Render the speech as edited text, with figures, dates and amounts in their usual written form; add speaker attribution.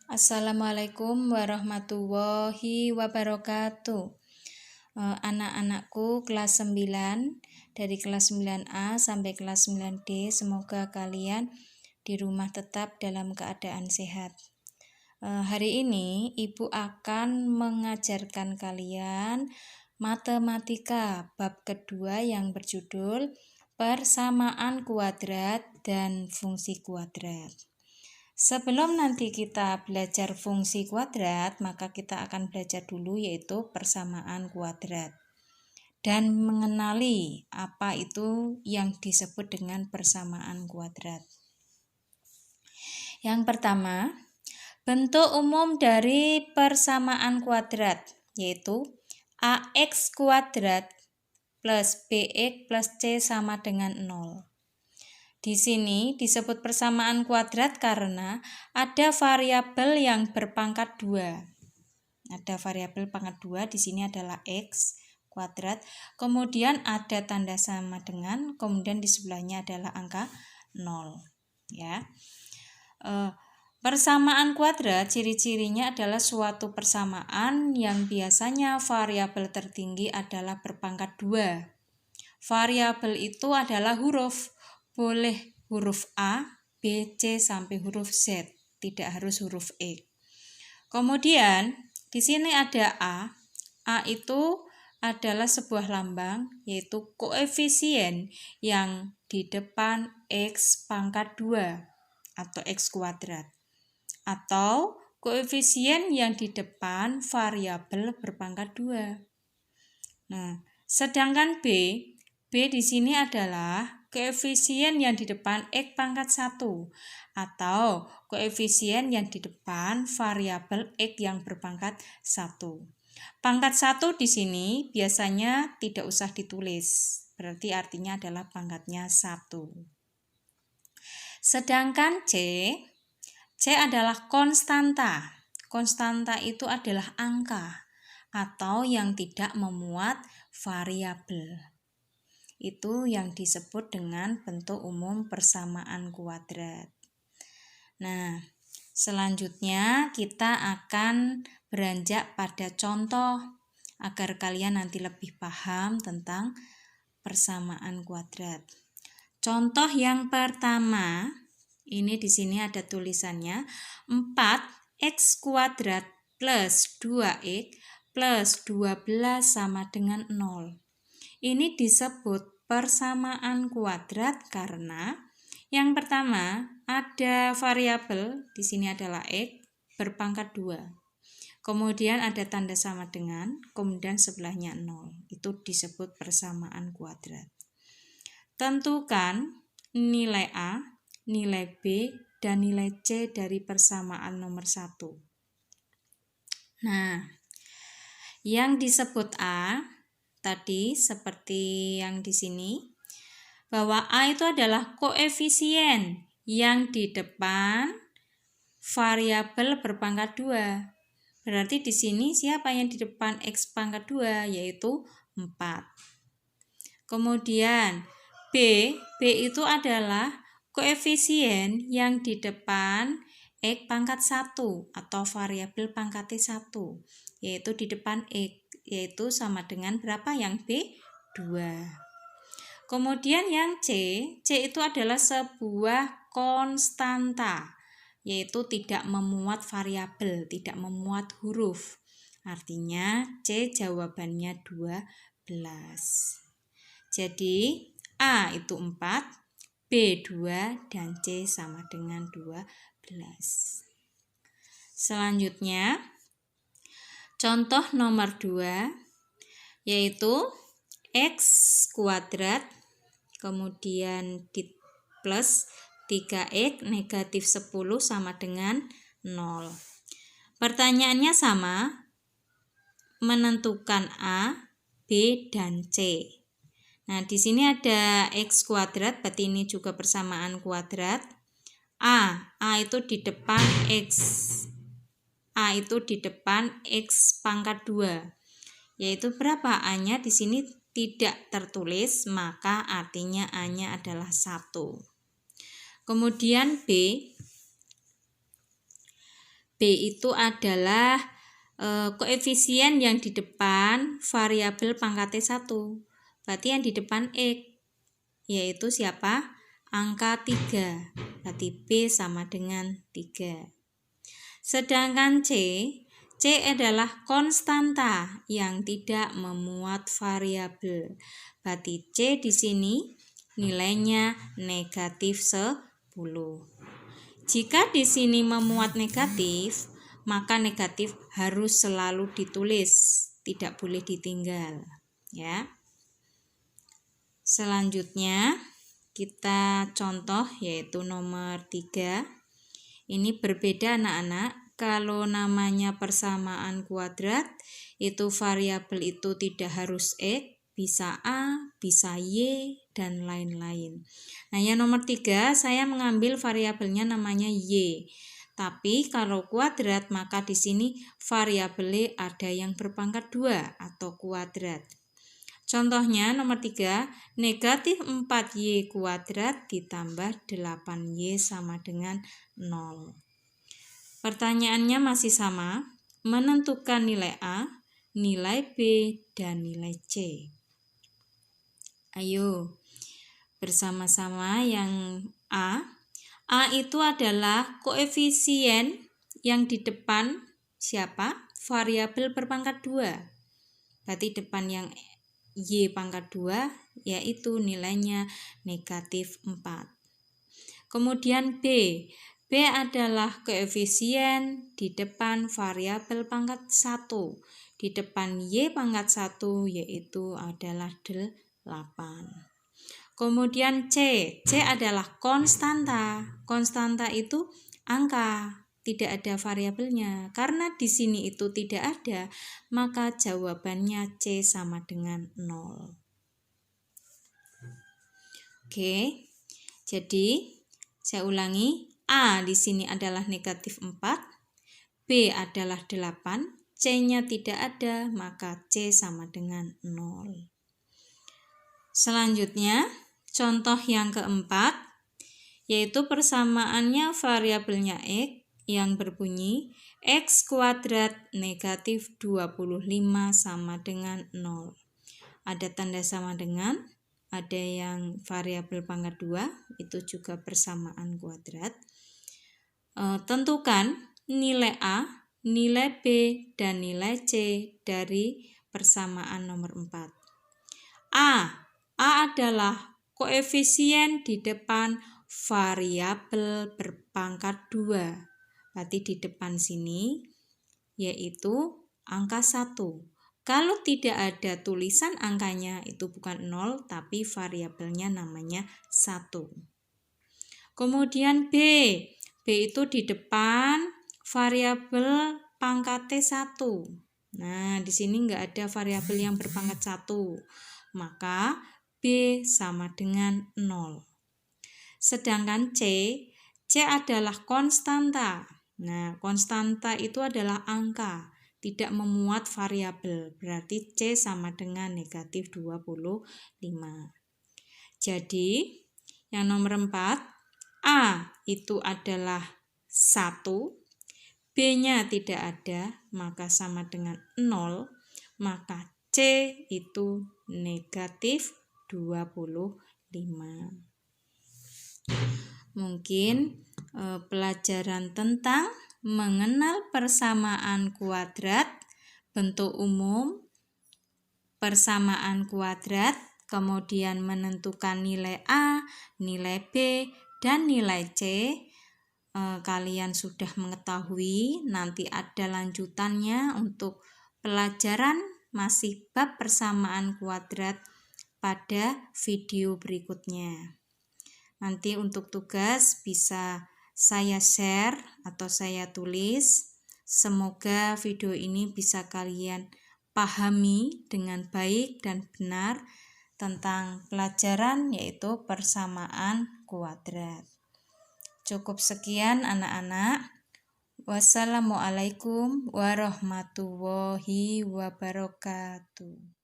Speaker 1: Assalamualaikum warahmatullahi wabarakatuh. Anak-anakku kelas 9, dari kelas 9A sampai kelas 9D, semoga kalian di rumah tetap dalam keadaan sehat. Hari ini Ibu akan mengajarkan kalian matematika bab kedua yang berjudul persamaan kuadrat dan fungsi kuadrat. Sebelum nanti kita belajar fungsi kuadrat, maka kita akan belajar dulu yaitu persamaan kuadrat dan mengenali apa itu yang disebut dengan persamaan kuadrat. Yang pertama, bentuk umum dari persamaan kuadrat yaitu AX kuadrat plus BX plus C sama dengan 0. Di sini disebut persamaan kuadrat karena ada variabel yang berpangkat 2. Ada variabel pangkat 2, di sini adalah X kuadrat. Kemudian ada tanda sama dengan, kemudian di sebelahnya adalah angka 0. Ya. Persamaan kuadrat ciri-cirinya adalah suatu persamaan yang biasanya variabel tertinggi adalah berpangkat 2. Variabel itu adalah huruf. Boleh huruf A, B, C sampai huruf Z, tidak harus huruf E. Kemudian di sini ada A. A itu adalah sebuah lambang, yaitu koefisien yang di depan X pangkat 2 atau X kuadrat, atau koefisien yang di depan variabel berpangkat 2. Nah, sedangkan B di sini adalah koefisien yang di depan X pangkat 1 atau koefisien yang di depan variabel X yang berpangkat 1. Pangkat 1 di sini biasanya tidak usah ditulis, berarti artinya adalah pangkatnya 1. Sedangkan C adalah konstanta. Konstanta itu adalah angka atau yang tidak memuat variabel. Itu yang disebut dengan bentuk umum persamaan kuadrat. Nah, selanjutnya kita akan beranjak pada contoh agar kalian nanti lebih paham tentang persamaan kuadrat. Contoh yang pertama, ini di sini ada tulisannya 4x kuadrat plus 2x plus 12 sama dengan 0. Ini disebut persamaan kuadrat karena yang pertama ada variabel, di sini adalah X berpangkat 2. Kemudian ada tanda sama dengan, kemudian sebelahnya 0. Itu disebut persamaan kuadrat. Tentukan nilai A, nilai B, dan nilai C dari persamaan nomor 1. Nah, yang disebut A tadi seperti yang di sini, bahwa A itu adalah koefisien yang di depan variabel berpangkat 2. Berarti di sini siapa yang di depan X pangkat 2, yaitu 4. Kemudian B itu adalah koefisien yang di depan X pangkat 1 atau variabel pangkatnya 1, yaitu di depan X, yaitu sama dengan berapa yang B? 2. Kemudian yang C itu adalah sebuah konstanta, yaitu tidak memuat variabel, tidak memuat huruf. Artinya C jawabannya 12. Jadi A itu 4, B 2, dan C sama dengan 12. Selanjutnya, contoh nomor 2, yaitu X kuadrat, kemudian di plus 3X negatif 10 sama dengan 0. Pertanyaannya sama, menentukan A, B, dan C. Nah, di sini ada X kuadrat, berarti ini juga persamaan kuadrat. A itu di depan X. A itu di depan X pangkat 2. Yaitu berapa? A-nya di sini tidak tertulis, maka artinya A-nya adalah 1. Kemudian B B itu adalah koefisien yang di depan variabel pangkatnya 1. Berarti yang di depan X, yaitu siapa? Angka 3. Berarti B sama dengan 3. Sedangkan C adalah konstanta yang tidak memuat variabel. Berarti C di sini nilainya negatif 10. Jika di sini memuat negatif, maka negatif harus selalu ditulis, tidak boleh ditinggal, ya. Selanjutnya kita contoh yaitu nomor 3. Ini berbeda anak-anak. Kalau namanya persamaan kuadrat, itu variabel itu tidak harus X, bisa A, bisa Y, dan lain-lain. Nah, yang nomor 3, saya mengambil variabelnya namanya Y. Tapi kalau kuadrat, maka di sini variabelnya ada yang berpangkat 2 atau kuadrat. Contohnya nomor 3, negatif 4Y kuadrat ditambah 8Y sama dengan 0. Pertanyaannya masih sama, menentukan nilai A, nilai B, dan nilai C. Ayo, bersama-sama yang A. A itu adalah koefisien yang di depan siapa? Variabel berpangkat 2. Berarti depan yang Y pangkat 2, yaitu nilainya negatif 4. Kemudian B. B adalah koefisien di depan variabel pangkat 1. Di depan Y pangkat 1 yaitu adalah 8. Kemudian C. C adalah konstanta. Konstanta itu angka, tidak ada variabelnya. Karena di sini itu tidak ada, maka jawabannya C sama dengan 0. Oke. Jadi saya ulangi, A di sini adalah negatif 4, B adalah 8, C-nya tidak ada, maka C sama dengan 0. Selanjutnya, contoh yang keempat, yaitu persamaannya variabelnya X yang berbunyi X kuadrat negatif 25 sama dengan 0. Ada tanda sama dengan, ada yang variabel pangkat 2, itu juga persamaan kuadrat. Tentukan nilai A, nilai B, dan nilai C dari persamaan nomor 4. A adalah koefisien di depan variabel berpangkat 2. Berarti di depan sini yaitu angka 1. Kalau tidak ada tulisan angkanya itu bukan 0, tapi variabelnya namanya 1. Kemudian B. B itu di depan variabel pangkatnya 1. Nah, di sini enggak ada variabel yang berpangkat 1. Maka B sama dengan 0. Sedangkan C adalah konstanta. Nah, konstanta itu adalah angka, tidak memuat variabel. Berarti C sama dengan negatif 25. Jadi, yang nomor 4, A itu adalah 1, B-nya tidak ada, maka sama dengan 0, maka C itu negatif 25. Mungkin pelajaran tentang mengenal persamaan kuadrat, bentuk umum, persamaan kuadrat, kemudian menentukan nilai A, nilai B, dan nilai C. Kalian sudah mengetahui, nanti ada lanjutannya untuk pelajaran masih bab persamaan kuadrat pada video berikutnya. Nanti untuk tugas bisa saya share atau saya tulis. Semoga video ini bisa kalian pahami dengan baik dan benar tentang pelajaran yaitu persamaan kuadrat. Cukup sekian anak-anak. Wassalamualaikum warahmatullahi wabarakatuh.